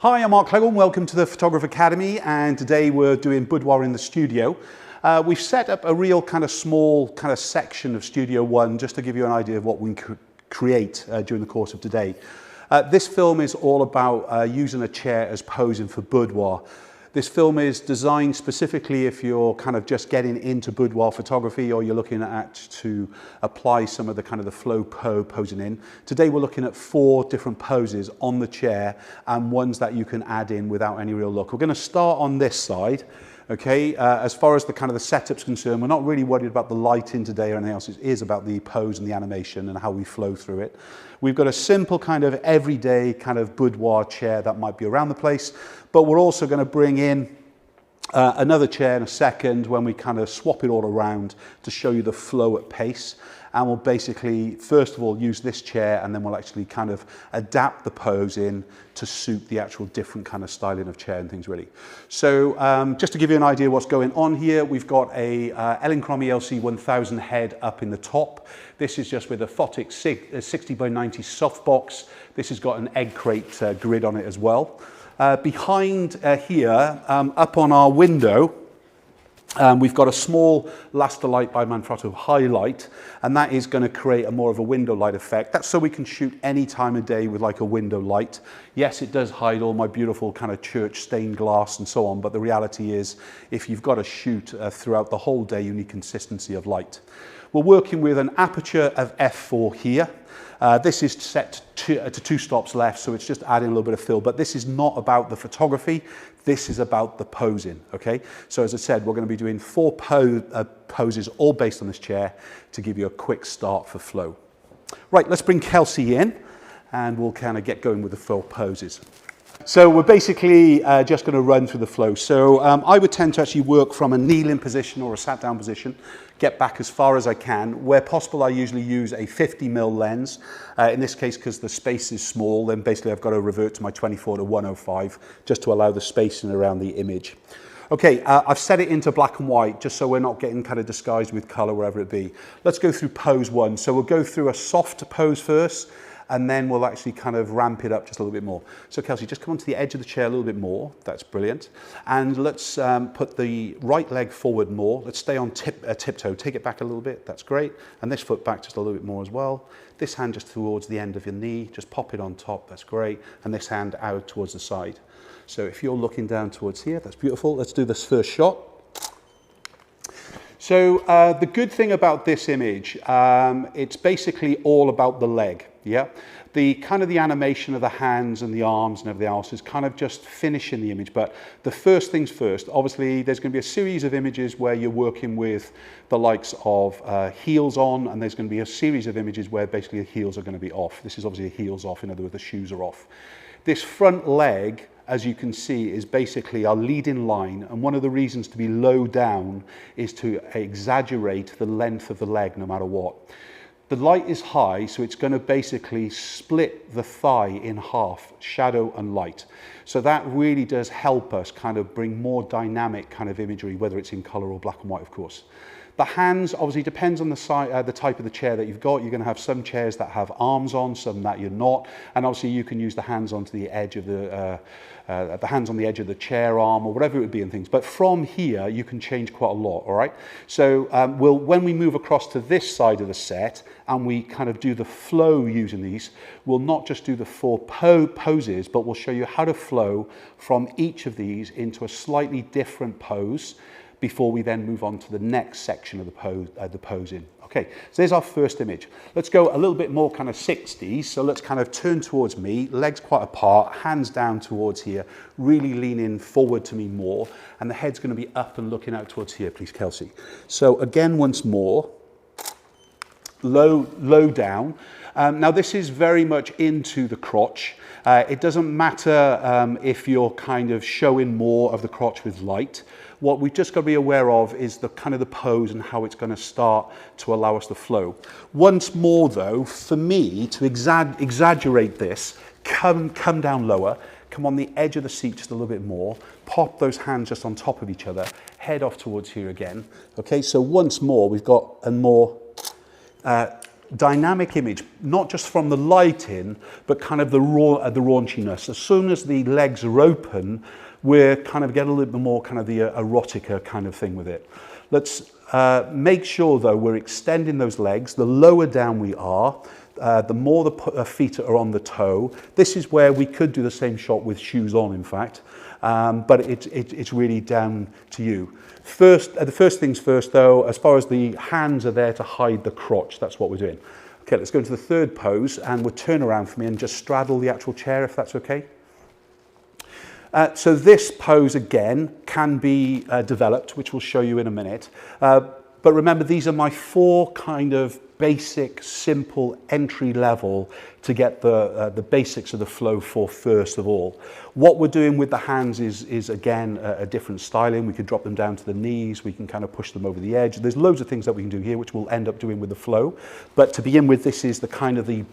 Hi, I'm Mark Cleghorn. Welcome to the Photographer Academy, and today we're doing boudoir in the studio. We've set up a real kind of small kind of section of Studio One just to give you an idea of what we could create during the course of today. This film is all about using a chair as posing for boudoir. This film is designed specifically if you're kind of just getting into boudoir photography or you're looking at to apply some of the kind of the flow posing in. Today we're looking at 4 different poses on the chair and ones that you can add in without any real look. We're going to start on this side. Okay, as far as the kind of the setup's concerned, we're not really worried about the lighting today or anything else. It is about the pose and the animation and how we flow through it. We've got a simple kind of everyday kind of boudoir chair that might be around the place, but we're also going to bring in another chair in a second when we kind of swap it all around to show you the flow at pace. And we'll basically, first of all, use this chair, and then we'll actually kind of adapt the pose in to suit the actual different kind of styling of chair and things really. So just to give you an idea of what's going on here, we've got a Elinchromy LC1000 head up in the top. This is just with a Photic 60x90 softbox. This has got an egg crate grid on it as well. Behind here, up on our window, we've got a small Lasterlight by Manfrotto highlight, and that is going to create a more of a window light effect. That's so we can shoot any time of day with like a window light. Yes, it does hide all my beautiful kind of church stained glass and so on, but the reality is if you've got to shoot throughout the whole day, you need consistency of light. We're working with an aperture of f4 here. This is set to 2 stops left, so it's just adding a little bit of fill, but this is not about the photography. This is about the posing, okay? So as I said, we're going to be doing 4 poses all based on this chair to give you a quick start for flow. Right, let's bring Kelsey in and we'll kind of get going with the 4 poses. So we're basically just going to run through the flow. So I would tend to actually work from a kneeling position or a sat down position, get back as far as I can. Where possible, I usually use a 50mm lens. In this case, because the space is small, then basically I've got to revert to my 24 to 105 just to allow the spacing around the image. Okay, I've set it into black and white just so we're not getting kind of disguised with color, wherever it be. Let's go through pose 1. So we'll go through a soft pose first, and then we'll actually kind of ramp it up just a little bit more. So Kelsey, just come onto the edge of the chair a little bit more. That's brilliant. And let's put the right leg forward more. Let's stay on tiptoe. Take it back a little bit. That's great. And this foot back just a little bit more as well. This hand just towards the end of your knee. Just pop it on top. That's great. And this hand out towards the side. So if you're looking down towards here, that's beautiful. Let's do this first shot. So the good thing about this image, it's basically all about the leg. Yeah, the kind of the animation of the hands and the arms and everything else is kind of just finishing the image. But the first things first, obviously there's going to be a series of images where you're working with the likes of heels on, and there's going to be a series of images where basically the heels are going to be off. This is obviously a heels off, in other words, the shoes are off. This front leg, as you can see, is basically our leading line, and one of the reasons to be low down is to exaggerate the length of the leg no matter what. The light is high, so it's going to basically split the thigh in half, shadow and light. So that really does help us kind of bring more dynamic kind of imagery, whether it's in color or black and white, of course. The hands obviously depends on the type of the chair that you've got. You're going to have some chairs that have arms on, some that you're not, and obviously you can use the hands onto the edge of the hands on the edge of the chair arm or whatever it would be and things. But from here you can change quite a lot. All right. So when we move across to this side of the set and we kind of do the flow using these, we'll not just do the 4 poses, but we'll show you how to flow from each of these into a slightly different pose before we then move on to the next section of the posing. Okay, so there's our first image. Let's go a little bit more kind of 60s. So let's kind of turn towards me, legs quite apart, hands down towards here, really leaning forward to me more. And the head's going to be up and looking out towards here, please, Kelsey. So again, once more, low down. Now this is very much into the crotch. It doesn't matter if you're kind of showing more of the crotch with light. What we've just got to be aware of is the kind of the pose and how it's going to start to allow us to flow. Once more though, for me to exaggerate this, come down lower, come on the edge of the seat just a little bit more, pop those hands just on top of each other, head off towards here again. Okay, so once more we've got a more dynamic image, not just from the light in, but kind of the raunchiness. As soon as the legs are open, we're kind of getting a little bit more kind of the erotica kind of thing with it. Let's make sure though we're extending those legs. The lower down we are, the more the feet are on the toe. This is where we could do the same shot with shoes on, in fact, but it's really down to you. The first things first though, as far as the hands are there to hide the crotch, that's what we're doing. Okay, let's go into the third pose, and we'll turn around for me and just straddle the actual chair, if that's okay. So this pose again can be developed, which we'll show you in a minute. But remember, these are my 4 kind of basic, simple entry level to get the basics of the flow for first of all. What we're doing with the hands is again a different styling. We could drop them down to the knees. We can kind of push them over the edge. There's loads of things that we can do here, which we'll end up doing with the flow. But to begin with, this is the kind of the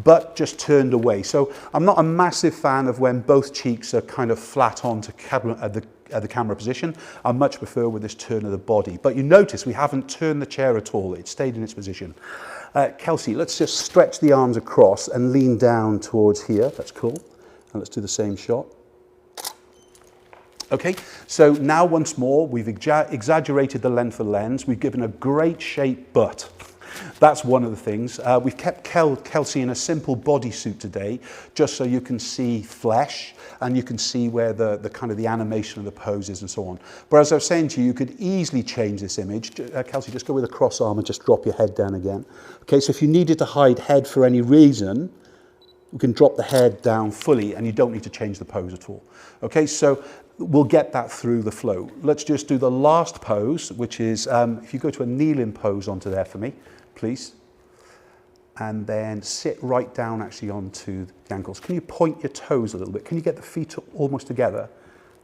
butt just turned away. So I'm not a massive fan of when both cheeks are kind of flat onto the camera position. I much prefer with this turn of the body. But you notice we haven't turned the chair at all. It stayed in its position. Kelsey, let's just stretch the arms across and lean down towards here. That's cool. And let's do the same shot. Okay, so now once more, we've exaggerated the length of the lens. We've given a great shape butt. That's one of the things. We've kept Kelsey in a simple bodysuit today, just so you can see flesh and you can see where the kind of the animation of the poses and so on. But as I was saying to you, you could easily change this image. Kelsey, just go with a cross arm and just drop your head down again. Okay, so if you needed to hide head for any reason, you can drop the head down fully and you don't need to change the pose at all. Okay, so we'll get that through the flow. Let's just do the last pose, which is, if you go to a kneeling pose onto there for me, please. And then sit right down actually onto the ankles. Can you point your toes a little bit? Can you get the feet almost together?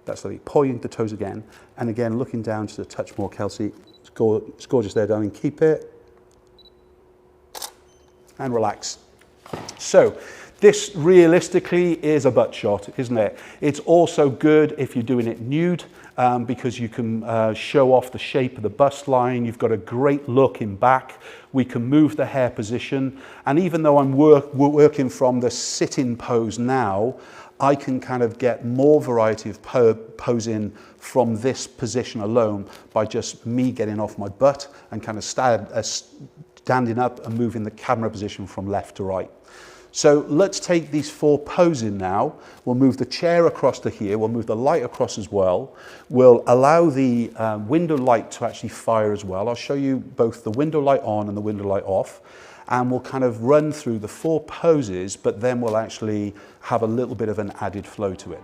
That's right, point the toes again. And again, looking down just a touch more, Kelsey. It's gorgeous there, darling. Keep it. And relax. So, this realistically is a butt shot, isn't it? It's also good if you're doing it nude because you can show off the shape of the bust line. You've got a great look in back. We can move the hair position. And even though I'm working from the sit-in pose now, I can kind of get more variety of posing from this position alone by just me getting off my butt and kind of standing up and moving the camera position from left to right. So let's take these 4 poses now. We'll move the chair across to here. We'll move the light across as well. We'll allow the window light to actually fire as well. I'll show you both the window light on and the window light off. And we'll kind of run through the 4 poses, but then we'll actually have a little bit of an added flow to it.